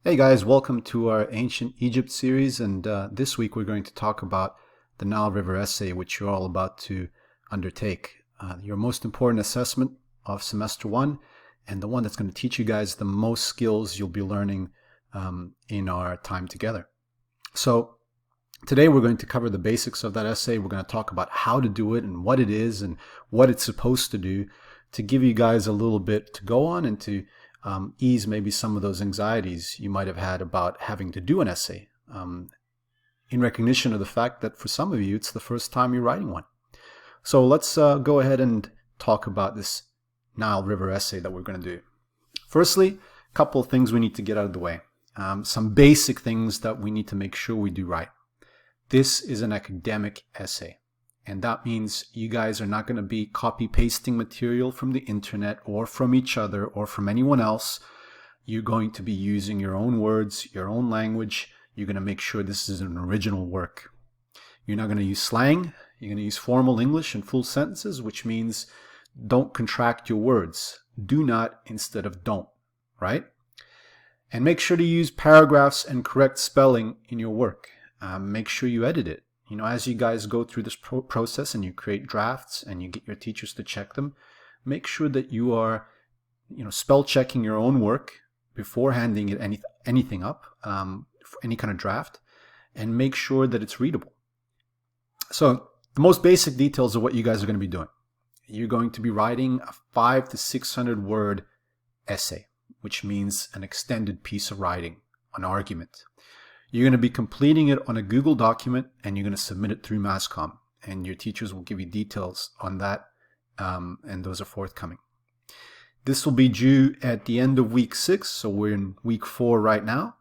Hey guys, welcome to our Ancient Egypt series, and this week we're going to talk about the Nile River essay, which you're all about to undertake. Your most important assessment of semester one, and the one that's going to teach you guys the most skills you'll be learning in our time together. So today we're going to cover the basics of that essay. We're going to talk about how to do it and what it is and what it's supposed to do to give you guys a little bit to go on and to ease maybe some of those anxieties you might have had about having to do an essay, in recognition of the fact that for some of you it's the first time you're writing one. So let's go ahead and talk about this Nile River essay that we're going to do. Firstly, a couple of things we need to get out of the way. Some basic things that we need to make sure we do right. This is an academic essay. And that means you guys are not going to be copy-pasting material from the internet or from each other or from anyone else. You're going to be using your own words, your own language. You're going to make sure this is an original work. You're not going to use slang. You're going to use formal English and full sentences, which means don't contract your words. Do not instead of don't, right? And make sure to use paragraphs and correct spelling in your work. Make sure you edit it. You know, as you guys go through this process and you create drafts and you get your teachers to check them, make sure that you are, spell checking your own work before handing it anything up, for any kind of draft, and make sure that it's readable. So the most basic details of what you guys are going to be doing. You're going to be writing a 500 to 600 word essay, which means an extended piece of writing, an argument. You're going to be completing it on a Google document and you're going to submit it through MassCom, and your teachers will give you details on that, and those are forthcoming. This will be due at the end of week 6, so we're in week 4 right now,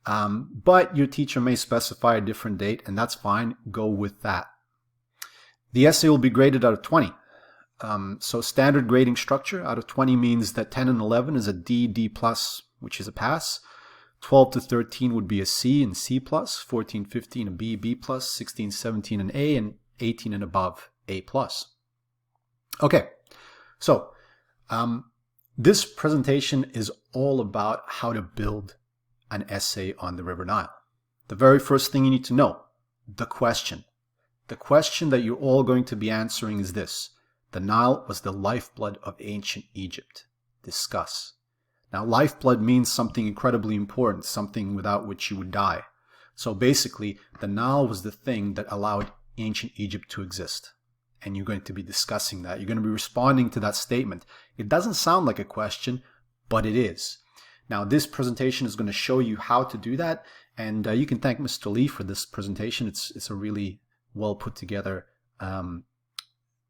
but your teacher may specify a different date, and that's fine. Go with that. The essay will be graded out of 20. So standard grading structure out of 20 means that 10 and 11 is a D, D+, which is a pass. 12 to 13 would be a C and C+, 14, 15 a B, B+, 16, 17 an A, and 18 and above A+. Okay, so this presentation is all about how to build an essay on the River Nile. The very first thing you need to know, the question. The question that you're all going to be answering is this: the Nile was the lifeblood of ancient Egypt. Discuss. Now, lifeblood means something incredibly important, something without which you would die. So basically, the Nile was the thing that allowed ancient Egypt to exist. And you're going to be discussing that. You're going to be responding to that statement. It doesn't sound like a question, but it is. Now, this presentation is going to show you how to do that. And you can thank Mr. Lee for this presentation. It's a really well put together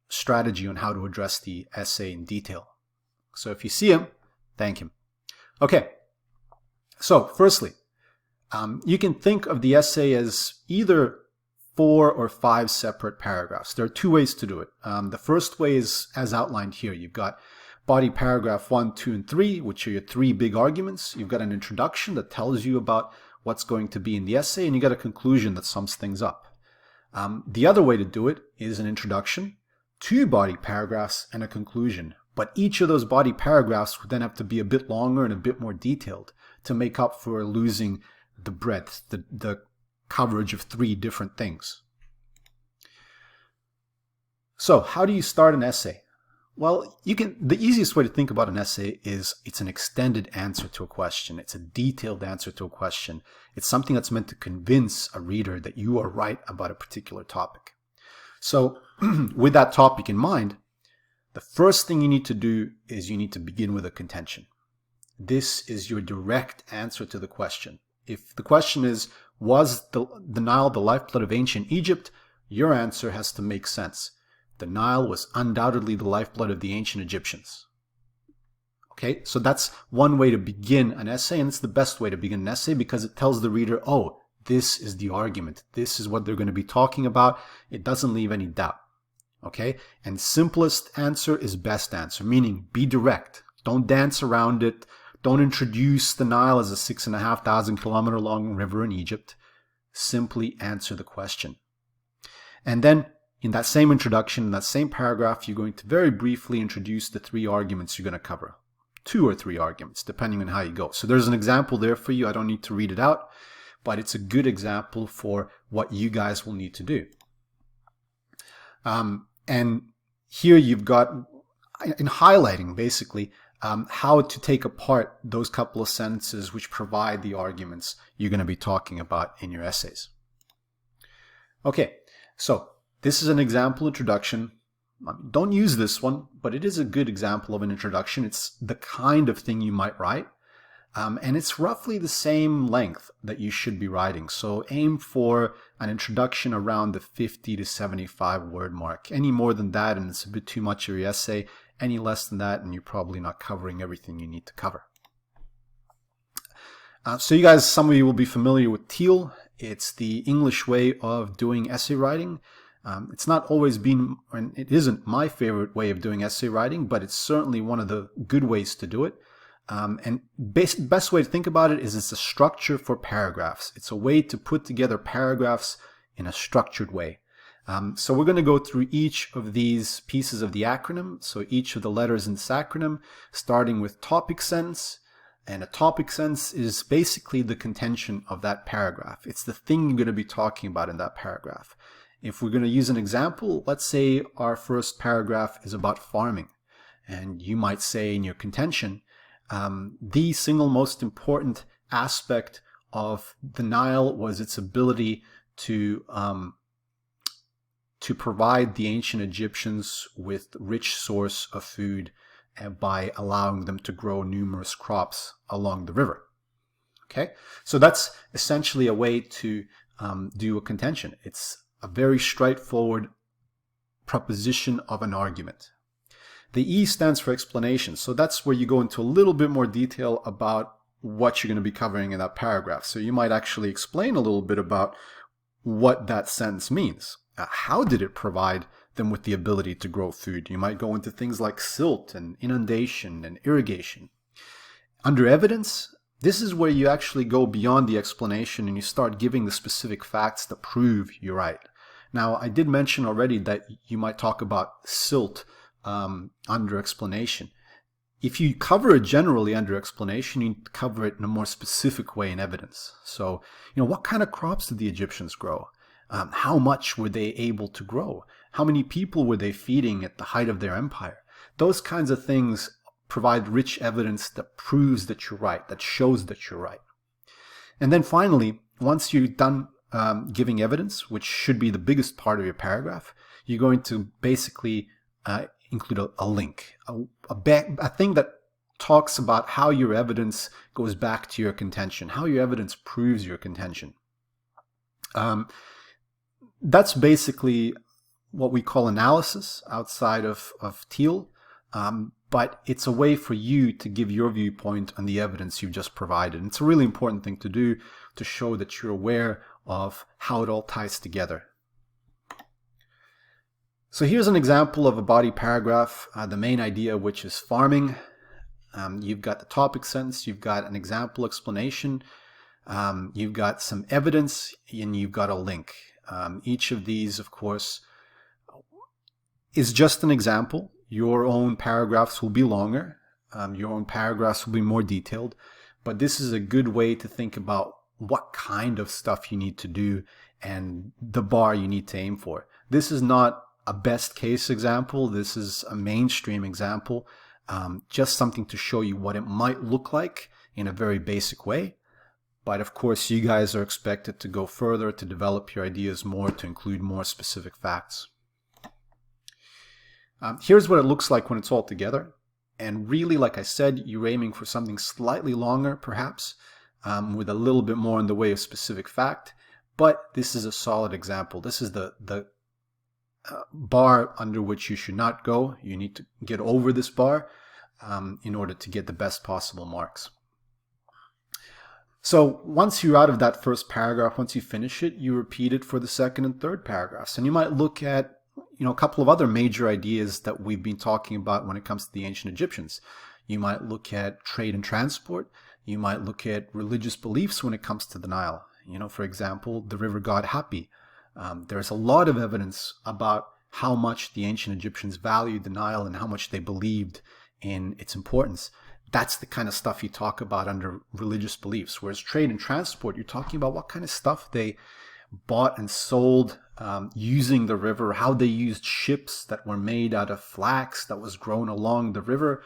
strategy on how to address the essay in detail. So if you see him, thank him. Okay, so firstly, you can think of the essay as either 4 or 5 separate paragraphs. There are 2 ways to do it. The first way is as outlined here. You've got body paragraph 1, 2, and 3, which are your 3 big arguments. You've got an introduction that tells you about what's going to be in the essay, and you got a conclusion that sums things up. The other way to do it is an introduction, 2 body paragraphs, and a conclusion. But each of those body paragraphs would then have to be a bit longer and a bit more detailed to make up for losing the breadth, the coverage of 3 different things. So how do you start an essay? Well, the easiest way to think about an essay is it's an extended answer to a question. It's a detailed answer to a question. It's something that's meant to convince a reader that you are right about a particular topic. So with that topic in mind, the first thing you need to do is you need to begin with a contention. This is your direct answer to the question. If the question is, was the Nile the lifeblood of ancient Egypt? Your answer has to make sense. The Nile was undoubtedly the lifeblood of the ancient Egyptians. Okay, so that's one way to begin an essay, and it's the best way to begin an essay because it tells the reader, oh, this is the argument. This is what they're going to be talking about. It doesn't leave any doubt. Okay, and simplest answer is best answer, meaning be direct. Don't dance around it. Don't introduce the Nile as a 6,500 kilometer long river in Egypt. Simply answer the question. And then in that same introduction, in that same paragraph, you're going to very briefly introduce the 3 arguments you're going to cover. 2 or 3 arguments, depending on how you go. So there's an example there for you. I don't need to read it out, but it's a good example for what you guys will need to do. And here you've got, in highlighting basically, how to take apart those couple of sentences which provide the arguments you're going to be talking about in your essays. Okay, so this is an example introduction. Don't use this one, but it is a good example of an introduction. It's the kind of thing you might write. And it's roughly the same length that you should be writing. So aim for an introduction around the 50 to 75 word mark. Any more than that, and it's a bit too much of your essay. Any less than that, and you're probably not covering everything you need to cover. So you guys, some of you will be familiar with TEAL. It's the English way of doing essay writing. It's not always been, and it isn't my favorite way of doing essay writing, but it's certainly one of the good ways to do it. And best way to think about it is it's a structure for paragraphs. It's a way to put together paragraphs in a structured way. So we're going to go through each of these pieces of the acronym. So each of the letters in this acronym, starting with topic sentence. And a topic sentence is basically the contention of that paragraph. It's the thing you're going to be talking about in that paragraph. If we're going to use an example, let's say our first paragraph is about farming. And you might say in your contention, the single most important aspect of the Nile was its ability to provide the ancient Egyptians with rich source of food by allowing them to grow numerous crops along the river. Okay, so that's essentially a way to do a contention. It's a very straightforward proposition of an argument. The E stands for explanation. So that's where you go into a little bit more detail about what you're going to be covering in that paragraph. So you might actually explain a little bit about what that sentence means. How did it provide them with the ability to grow food? You might go into things like silt and inundation and irrigation. Under evidence, this is where you actually go beyond the explanation and you start giving the specific facts that prove you're right. Now, I did mention already that you might talk about silt under explanation. If you cover it generally under explanation, you cover it in a more specific way in evidence. So, what kind of crops did the Egyptians grow? How much were they able to grow? How many people were they feeding at the height of their empire? Those kinds of things provide rich evidence that proves that you're right, that shows that you're right. And then finally, once you're done giving evidence, which should be the biggest part of your paragraph, you're going to basically include a link, a thing that talks about how your evidence goes back to your contention, how your evidence proves your contention. That's basically what we call analysis outside of TEAL, but it's a way for you to give your viewpoint on the evidence you've just provided. And it's a really important thing to do to show that you're aware of how it all ties together. So here's an example of a body paragraph, the main idea of which is farming. You've got the topic sentence, you've got an example explanation, you've got some evidence, and you've got a link. Each of these, of course, is just an example. Your own paragraphs will be longer. Your own paragraphs will be more detailed. But this is a good way to think about what kind of stuff you need to do and the bar you need to aim for. This is not a best case example. This is a mainstream example. Just something to show you what it might look like in a very basic way. But of course, you guys are expected to go further, to develop your ideas more, to include more specific facts. Here's what it looks like when it's all together. And really, like I said, you're aiming for something slightly longer, perhaps, with a little bit more in the way of specific fact. But this is a solid example. This is the bar under which you should not go. You need to get over this bar in order to get the best possible marks. So once you're out of that first paragraph, once you finish it, you repeat it for the second and third paragraphs. And you might look at a couple of other major ideas that we've been talking about when it comes to the ancient Egyptians. You might look at trade and transport. You might look at religious beliefs when it comes to the Nile. For example, the river god Hapi. There's a lot of evidence about how much the ancient Egyptians valued the Nile and how much they believed in its importance. That's the kind of stuff you talk about under religious beliefs. Whereas trade and transport, you're talking about what kind of stuff they bought and sold using the river, how they used ships that were made out of flax that was grown along the river.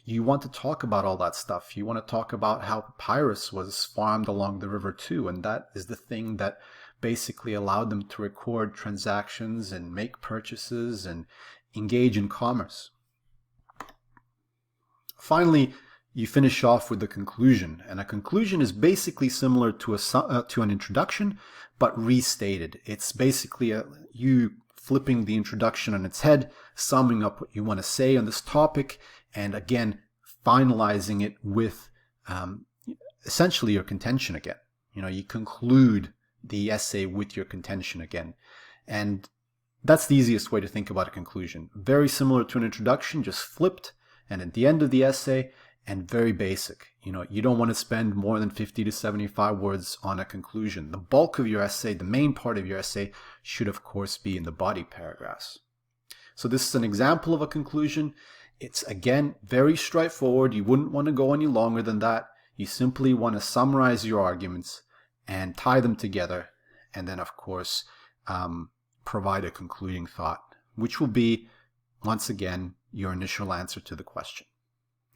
You want to talk about all that stuff. You want to talk about how papyrus was farmed along the river too. And that is the thing that basically allowed them to record transactions and make purchases and engage in commerce. Finally, you finish off with the conclusion. And a conclusion is basically similar to an introduction, but restated. It's basically you flipping the introduction on its head, summing up what you want to say on this topic, and again, finalizing it with essentially your contention again. You conclude the essay with your contention again. And that's the easiest way to think about a conclusion. Very similar to an introduction, just flipped, and at the end of the essay, and very basic. You don't want to spend more than 50 to 75 words on a conclusion. The bulk of your essay, the main part of your essay, should of course be in the body paragraphs. So this is an example of a conclusion. It's again very straightforward. You wouldn't want to go any longer than that. You simply want to summarize your arguments and tie them together, and then of course provide a concluding thought, which will be, once again, your initial answer to the question.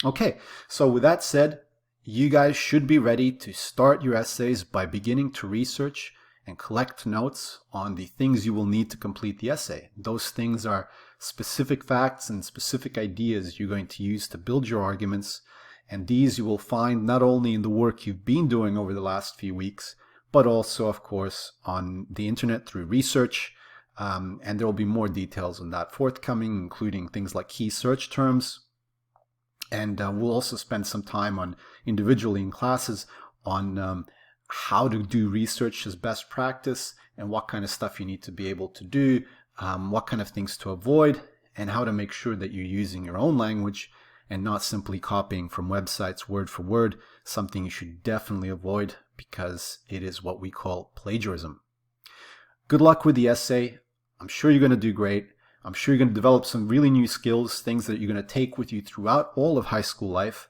Okay, so with that said, you guys should be ready to start your essays by beginning to research and collect notes on the things you will need to complete the essay. Those things are specific facts and specific ideas you're going to use to build your arguments, and these you will find not only in the work you've been doing over the last few weeks, but also, of course, on the internet through research, and there will be more details on that forthcoming, including things like key search terms. And we'll also spend some time on individually in classes on how to do research as best practice and what kind of stuff you need to be able to do, what kind of things to avoid, and how to make sure that you're using your own language and not simply copying from websites word for word, something you should definitely avoid because it is what we call plagiarism. Good luck with the essay. I'm sure you're going to do great. I'm sure you're going to develop some really new skills, things that you're going to take with you throughout all of high school life.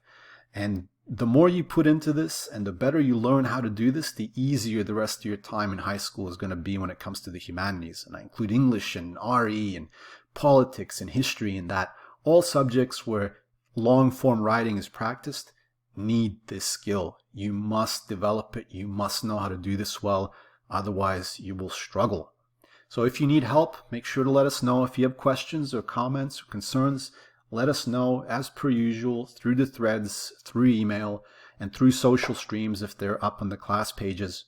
And the more you put into this and the better you learn how to do this, the easier the rest of your time in high school is going to be when it comes to the humanities. And I include English and RE and politics and history, and that all subjects where long form writing is practiced need this skill. You must develop it. You must know how to do this well. Otherwise, you will struggle. So if you need help, make sure to let us know. If you have questions or comments or concerns, let us know as per usual through the threads, through email, and through social streams if they're up on the class pages.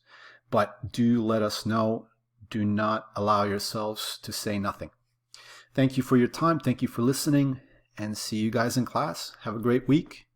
But do let us know. Do not allow yourselves to say nothing. Thank you for your time. Thank you for listening, and see you guys in class. Have a great week.